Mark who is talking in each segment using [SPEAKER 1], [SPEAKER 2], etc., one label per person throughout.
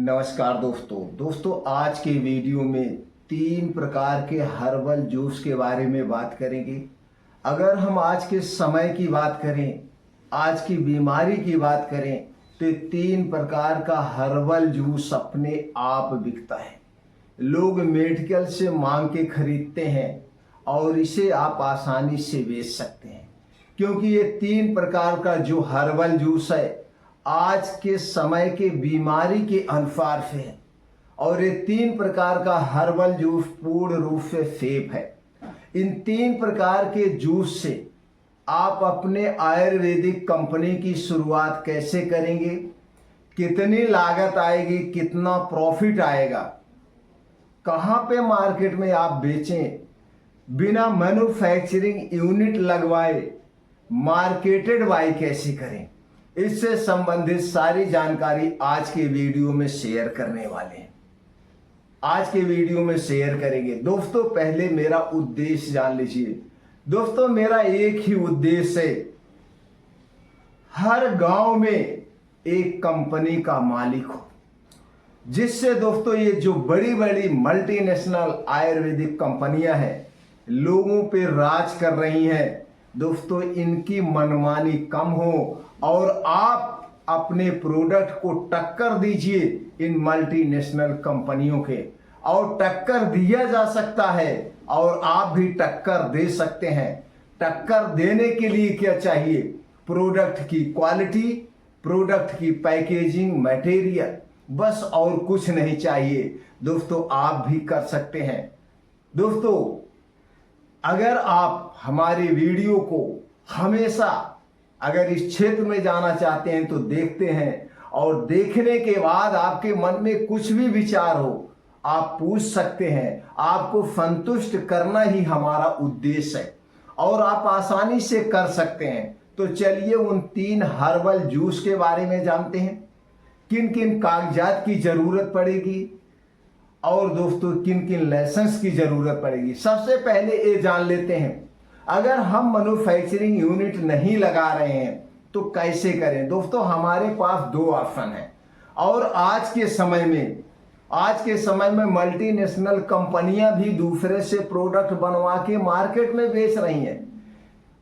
[SPEAKER 1] नमस्कार दोस्तों आज के वीडियो में 3 प्रकार के हर्बल जूस के बारे में बात करेंगे। अगर हम आज के समय की बात करें, आज की बीमारी की बात करें, तो 3 प्रकार का हर्बल जूस अपने आप बिकता है। लोग मेडिकल से मांग के खरीदते हैं और इसे आप आसानी से बेच सकते हैं, क्योंकि ये 3 प्रकार का जो हर्बल जूस है आज के समय के बीमारी के अनुसार से है। और ये 3 प्रकार का हर्बल जूस पूर्ण रूप से सेफ है। इन 3 प्रकार के जूस से आप अपने आयुर्वेदिक कंपनी की शुरुआत कैसे करेंगे, कितनी लागत आएगी, कितना प्रॉफिट आएगा, कहाँ पे मार्केट में आप बेचें, बिना मैन्युफैक्चरिंग यूनिट लगवाए मार्केटेड बाई कैसे करें, इससे संबंधित सारी जानकारी आज के वीडियो में शेयर करने वाले हैं। आज के वीडियो में शेयर करेंगे। दोस्तों पहले मेरा उद्देश्य जान लीजिए। दोस्तों मेरा एक ही उद्देश्य है, हर गांव में एक कंपनी का मालिक हो, जिससे दोस्तों ये जो बड़ी बड़ी मल्टीनेशनल आयुर्वेदिक कंपनियां हैं, लोगों पे राज कर रही हैं, दोस्तों इनकी मनमानी कम हो और आप अपने प्रोडक्ट को टक्कर दीजिए इन मल्टीनेशनल कंपनियों के। और टक्कर दिया जा सकता है और आप भी टक्कर दे सकते हैं। टक्कर देने के लिए क्या चाहिए? प्रोडक्ट की क्वालिटी, प्रोडक्ट की पैकेजिंग, मटेरियल, बस और कुछ नहीं चाहिए। दोस्तों आप भी कर सकते हैं। दोस्तों अगर आप हमारे वीडियो को हमेशा अगर इस क्षेत्र में जाना चाहते हैं तो देखते हैं, और देखने के बाद आपके मन में कुछ भी विचार हो आप पूछ सकते हैं। आपको संतुष्ट करना ही हमारा उद्देश्य है और आप आसानी से कर सकते हैं। तो चलिए उन 3 हर्बल जूस के बारे में जानते हैं। किन किन कागजात की जरूरत पड़ेगी और दोस्तों किन किन लाइसेंस की जरूरत पड़ेगी। सबसे पहले ये जान लेते हैं, अगर हम मैन्युफैक्चरिंग यूनिट नहीं लगा रहे हैं तो कैसे करें। दोस्तों हमारे पास 2 ऑप्शन है। और आज के समय में मल्टीनेशनल कंपनियां भी दूसरे से प्रोडक्ट बनवा के मार्केट में बेच रही हैं।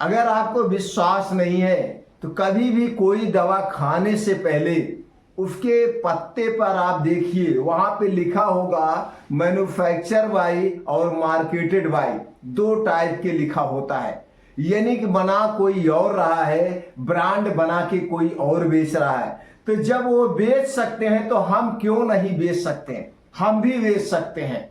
[SPEAKER 1] अगर आपको विश्वास नहीं है तो कभी भी कोई दवा खाने से पहले उसके पत्ते पर आप देखिए, वहां पे लिखा होगा मैन्युफैक्चर बाई और मार्केटेड बाई, 2 टाइप के लिखा होता है। यानी कि बना कोई और रहा है, ब्रांड बना के कोई और बेच रहा है। तो जब वो बेच सकते हैं तो हम क्यों नहीं बेच सकते हैं? हम भी बेच सकते हैं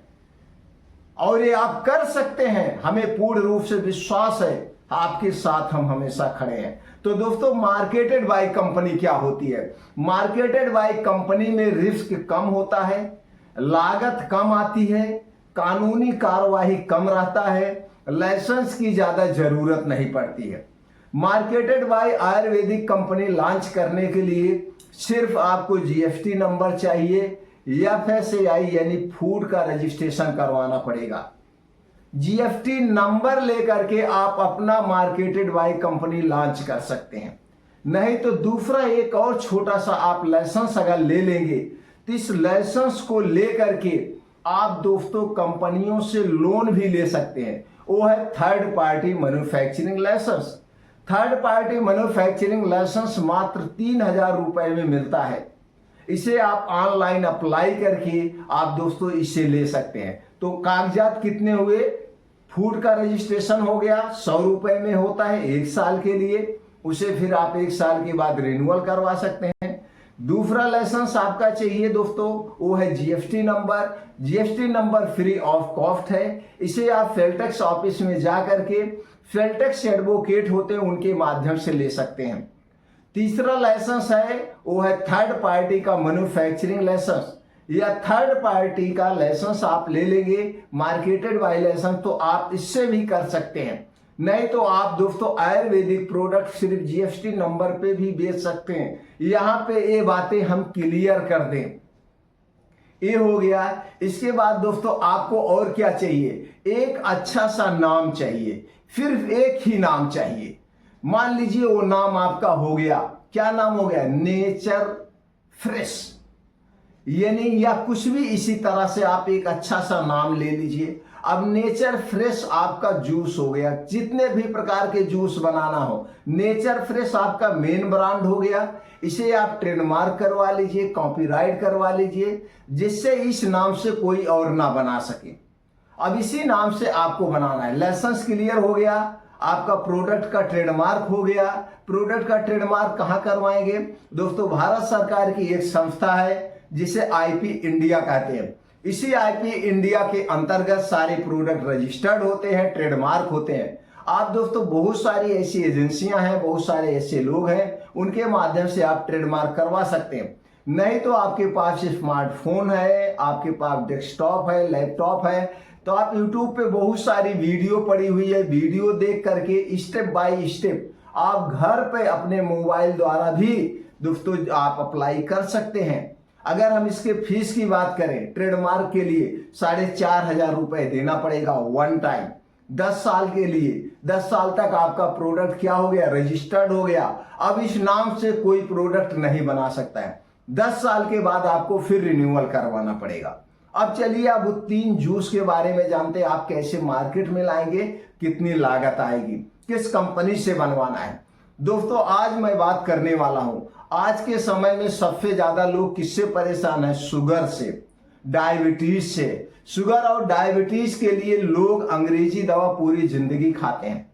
[SPEAKER 1] और ये आप कर सकते हैं। हमें पूर्ण रूप से विश्वास है, आपके साथ हम हमेशा खड़े हैं। तो दोस्तों मार्केटेड बाय कंपनी क्या होती है? मार्केटेड बाय कंपनी में रिस्क कम होता है, लागत कम आती है, कानूनी कार्यवाही कम रहता है, लाइसेंस की ज्यादा जरूरत नहीं पड़ती है। Marketed bye Ayurvedic company launch करने के लिए सिर्फ आपको जीएसटी नंबर चाहिए, एफएसएआई यानी फूड का रजिस्ट्रेशन करवाना पड़ेगा। जीएसटी नंबर लेकर के आप अपना मार्केटेड बाय कंपनी लॉन्च कर सकते हैं। नहीं तो दूसरा एक और छोटा सा आप लाइसेंस अगर ले लेंगे तो इस लाइसेंस को लेकर के आप दोस्तों कंपनियों से लोन भी ले सकते हैं। वो है third party manufacturing licence. Third party manufacturing licence मात्र 3,000 रुपए में मिलता है। इसे आप ऑनलाइन अप्लाई करके आप दोस्तों इसे ले सकते हैं। तो कागजात कितने हुए? फूड का रजिस्ट्रेशन हो गया, 100 रुपए में होता है 1 साल के लिए। उसे फिर आप 1 साल के बाद रिन्यूअल करवा सकते हैं। दूसरा लाइसेंस आपका चाहिए दोस्तों, वो है GST number. GST number free of cost है। इसे आप सेलटेक्स ऑफिस में जा करके सेलटेक्स एडवोकेट होते हैं उनके माध्यम से ले सकते हैं। तीसरा लाइसेंस है वो है थर्ड पार्टी का मैन्युफैक्चरिंग लाइसेंस। या थर्ड पार्टी का लाइसेंस आप ले लेंगे मार्केटेड बाय लाइसेंस, तो आप इससे भी कर सकते हैं। नहीं तो आप दोस्तों आयुर्वेदिक प्रोडक्ट सिर्फ जीएसटी नंबर पे भी बेच सकते हैं। यहां पे ये बातें हम क्लियर कर दें। ये हो गया। इसके बाद दोस्तों आपको और क्या चाहिए? एक अच्छा सा नाम चाहिए, सिर्फ एक ही नाम चाहिए। मान लीजिए वो नाम आपका हो गया, क्या नाम हो गया? Nature fresh. यानी या कुछ भी इसी तरह से आप एक अच्छा सा नाम ले लीजिए। अब नेचर फ्रेश आपका जूस हो गया, जितने भी प्रकार के जूस बनाना हो नेचर फ्रेश आपका मेन ब्रांड हो गया। इसे आप ट्रेडमार्क करवा लीजिए, कॉपीराइट करवा लीजिए, जिससे इस नाम से कोई और ना बना सके। अब इसी नाम से आपको बनाना है। लाइसेंस क्लियर हो गया, आपका प्रोडक्ट का ट्रेडमार्क हो गया। प्रोडक्ट का ट्रेडमार्क कहाँ करवाएंगे दोस्तों? भारत सरकार की एक संस्था है जिसे आईपी इंडिया कहते हैं। इसी आईपी इंडिया के अंतर्गत सारे प्रोडक्ट रजिस्टर्ड होते हैं, ट्रेडमार्क होते हैं। आप दोस्तों बहुत सारी ऐसी एजेंसियां हैं, बहुत सारे ऐसे लोग हैं, उनके माध्यम से आप ट्रेडमार्क करवा सकते हैं। नहीं तो आपके पास स्मार्टफोन है, आपके पास डेस्कटॉप है, लैपटॉप है, तो आप यूट्यूब पे बहुत सारी वीडियो पड़ी हुई है, वीडियो देख करके स्टेप बाय स्टेप आप घर पे अपने मोबाइल द्वारा भी दोस्तों आप अप्लाई कर सकते हैं। अगर हम इसके फीस की बात करें, ट्रेडमार्क के लिए 4,500 रुपए देना पड़ेगा वन टाइम। 10 साल के लिए, 10 साल तक आपका प्रोडक्ट क्या हो गया? रजिस्टर्ड हो गया। अब इस नाम से कोई प्रोडक्ट नहीं बना सकता है। 10 साल के बाद आपको फिर रिन्यूअल करवाना पड़ेगा। अब चलिए अब 3 जूस के बारे में जानते हैं। आप कैसे मार्केट में लाएंगे, कितनी लागत आएगी, किस कंपनी से बनवाना है। दोस्तों आज मैं बात करने वाला हूं, आज के समय में सबसे ज्यादा लोग किससे परेशान है? शुगर से, डायबिटीज से। शुगर और डायबिटीज के लिए लोग अंग्रेजी दवा पूरी जिंदगी खाते हैं।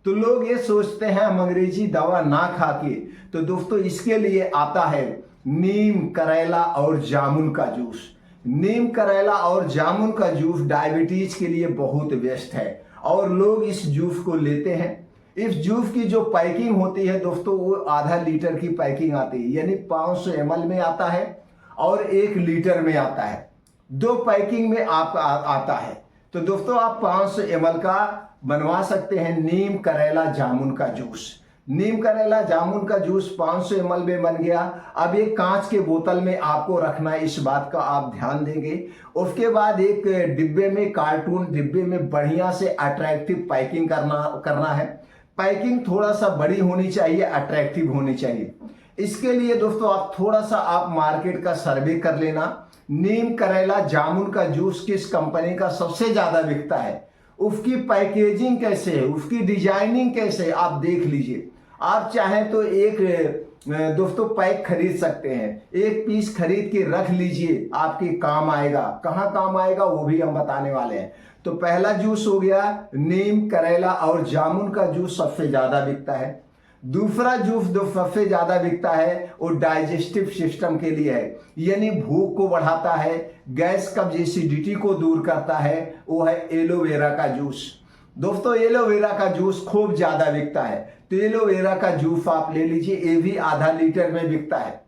[SPEAKER 1] तो लोग ये सोचते हैं हम अंग्रेजी दवा ना खा के, तो दोस्तों इसके लिए आता है नीम, करेला और जामुन का जूस। नीम, करेला और जामुन का जूस डायबिटीज के लिए बहुत बेस्ट है और लोग इस जूस को लेते हैं। इस जूस की जो पैकिंग होती है दोस्तों वो आधा लीटर की पैकिंग आती है, यानी 500 ml में आता है और 1 लीटर में आता है। 2 पैकिंग में आपका आता है। तो दोस्तों आप 500 ml का बनवा सकते हैं नीम, करेला, जामुन का जूस। नीम, करेला, जामुन का जूस 500 ml में बन गया। अब एक कांच के बोतल में आपको रखना है, इस बात का आप ध्यान देंगे। उसके बाद एक डिब्बे में, कार्टून डिब्बे में बढ़िया से अट्रैक्टिव पैकिंग करना है। पैकिंग थोड़ा सा बड़ी होनी चाहिए, अट्रैक्टिव होनी चाहिए। इसके लिए दोस्तों आप थोड़ा सा आप मार्केट का सर्वे कर लेना। नीम, करेला, जामुन का जूस किस कंपनी का सबसे ज्यादा बिकता है, उसकी पैकेजिंग कैसे है, उसकी डिजाइनिंग कैसे है, आप देख लीजिए। आप चाहें तो एक दोस्तों पैक खरीद सकते हैं, एक पीस खरीद के रख लीजिए, आपके काम आएगा। कहाँ काम आएगा वो भी हम बताने वाले हैं। तो पहला जूस हो गया नीम, करेला और जामुन का जूस सबसे ज्यादा बिकता है। दूसरा जूस जो सबसे ज्यादा बिकता है वो डाइजेस्टिव सिस्टम के लिए है, यानी भूख को बढ़ाता है, गैस कब्ज, एसिडिटी को दूर करता है, वो है एलोवेरा का जूस। दोस्तों एलोवेरा का जूस खूब ज्यादा बिकता है, तो एलोवेरा का जूस आप ले लीजिए, ये भी आधा लीटर में बिकता है।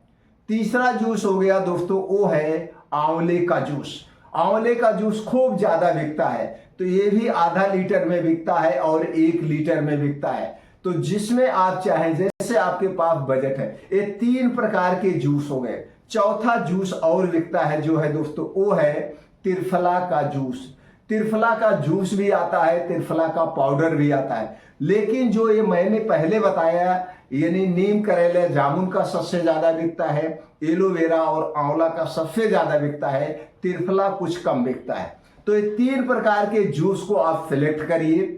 [SPEAKER 1] तीसरा जूस हो गया दोस्तों वो है आंवले का जूस। आंवले का जूस खूब ज्यादा बिकता है, तो ये भी आधा लीटर में बिकता है और 1 लीटर में बिकता है। तो जिसमें आप चाहें, जैसे आपके पास बजट है। ये 3 प्रकार के जूस हो गए। चौथा जूस और बिकता है जो है दोस्तों वो है त्रिफला का जूस। त्रिफला का जूस भी आता है, त्रिफला का पाउडर भी आता है। लेकिन जो ये मैंने पहले बताया, यानी नीम, करेला, जामुन का सबसे ज्यादा बिकता है, एलोवेरा और आंवला का सबसे ज्यादा बिकता है, त्रिफला कुछ कम बिकता है। तो ये 3 प्रकार के जूस को आप सिलेक्ट करिए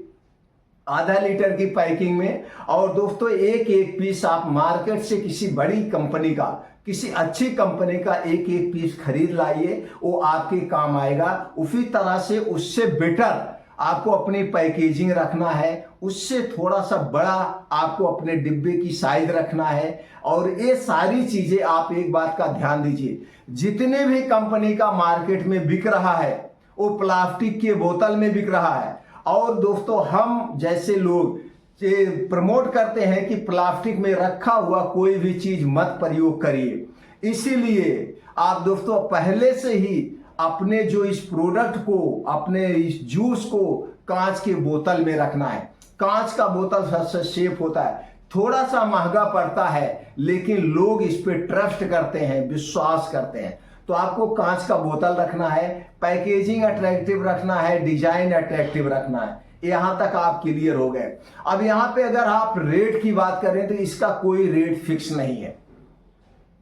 [SPEAKER 1] आधा लीटर की पैकिंग में। और दोस्तों एक एक पीस आप मार्केट से किसी बड़ी कंपनी का, किसी अच्छी कंपनी का एक एक पीस खरीद लाइए, वो आपके काम आएगा। उसी तरह से उससे बेटर आपको अपनी पैकेजिंग रखना है, उससे थोड़ा सा बड़ा आपको अपने डिब्बे की साइज रखना है। और ये सारी चीजें आप एक बात का ध्यान दीजिए, जितने भी कंपनी का मार्केट में बिक रहा है वो प्लास्टिक के बोतल में बिक रहा है। और दोस्तों हम जैसे लोग प्रमोट करते हैं कि प्लास्टिक में रखा हुआ कोई भी चीज मत प्रयोग करिए। इसीलिए आप दोस्तों पहले से ही अपने जो इस प्रोडक्ट को, अपने इस जूस को कांच के बोतल में रखना है। कांच का बोतल सबसे सेफ होता है, थोड़ा सा महंगा पड़ता है, लेकिन लोग इस पे ट्रस्ट करते हैं, विश्वास करते हैं। तो आपको कांच का बोतल रखना है, पैकेजिंग अट्रैक्टिव रखना है, डिजाइन अट्रैक्टिव रखना है। यहां तक आप क्लियर हो गए। अब यहां पे अगर आप रेट की बात करें तो इसका कोई रेट फिक्स नहीं है,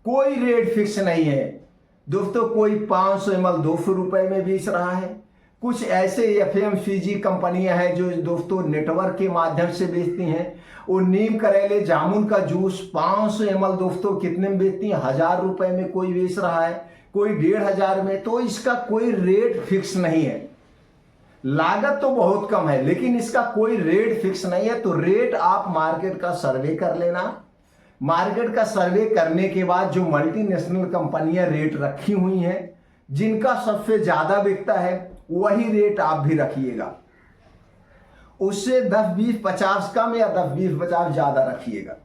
[SPEAKER 1] कोई रेट फिक्स नहीं है। दोस्तों कोई 500 ml 200 रुपए में बेच रहा है। कुछ ऐसे FMCG कंपनियां हैं जो दोस्तों नेटवर्क के माध्यम से बेचती हैं। वो नीम करेले जामुन का जूस 500 ml दोस्तों कितने में बेचती हैं? 1000 रुपए में कोई बेच रहा है, कोई 1500 में। तो इसका कोई रेट फिक्स नहीं है। लागत तो बहुत कम है लेकिन इसका कोई रेट फिक्स नहीं है। तो रेट आप मार्केट का सर्वे कर लेना। मार्केट का सर्वे करने के बाद जो मल्टीनेशनल कंपनियां रेट रखी हुई हैं, जिनका सबसे ज्यादा बिकता है वही रेट आप भी रखिएगा। उससे 10, 20, 50 कम या 10, 20, 50 ज्यादा रखिएगा।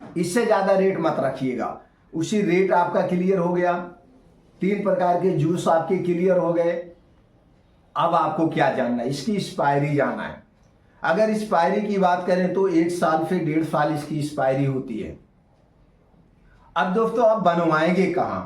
[SPEAKER 1] इससे ज्यादा रेट मत रखिएगा। उसी रेट आपका क्लियर हो गया। 3 प्रकार के जूस आपके क्लियर हो गए। अब आपको क्या जानना है? इसकी एक्सपायरी जानना है। अगर एक्सपायरी की बात करें तो 1 साल से 1.5 साल इसकी एक्सपायरी होती है। अब दोस्तों आप बनवाएंगे कहां?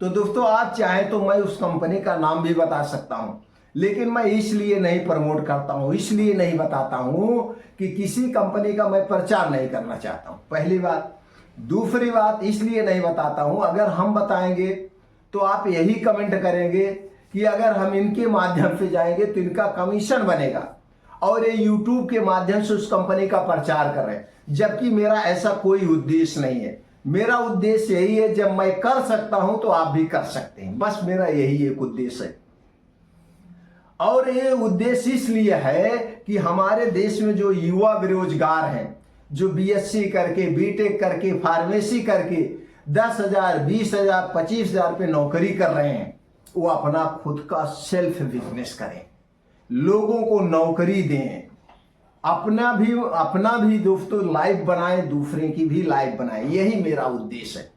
[SPEAKER 1] तो दोस्तों आप चाहें तो मैं उस कंपनी का नाम भी बता सकता हूं, लेकिन मैं इसलिए नहीं प्रमोट करता हूं, इसलिए नहीं बताता हूं कि किसी कंपनी का मैं प्रचार नहीं करना चाहता हूं, पहली बात। दूसरी बात इसलिए नहीं बताता हूं, अगर हम बताएंगे तो आप यही कमेंट करेंगे कि अगर हम इनके माध्यम से जाएंगे तो इनका कमीशन बनेगा और ये YouTube के माध्यम से उस कंपनी का प्रचार कर रहे हैं, जबकि मेरा ऐसा कोई उद्देश्य नहीं है। मेरा उद्देश्य यही है, जब मैं कर सकता हूं तो आप भी कर सकते हैं। बस मेरा यही एक उद्देश्य है। और ये उद्देश्य इसलिए है कि हमारे देश में जो युवा बेरोजगार हैं, जो BSc करके, BTech करके, फार्मेसी करके 10,000, 20,000, 25,000 पे नौकरी कर रहे हैं, वो अपना खुद का सेल्फ बिजनेस करें, लोगों को नौकरी दें, अपना भी दोस्तों लाइफ बनाएं, दूसरे की भी लाइफ बनाएं। यही मेरा उद्देश्य है।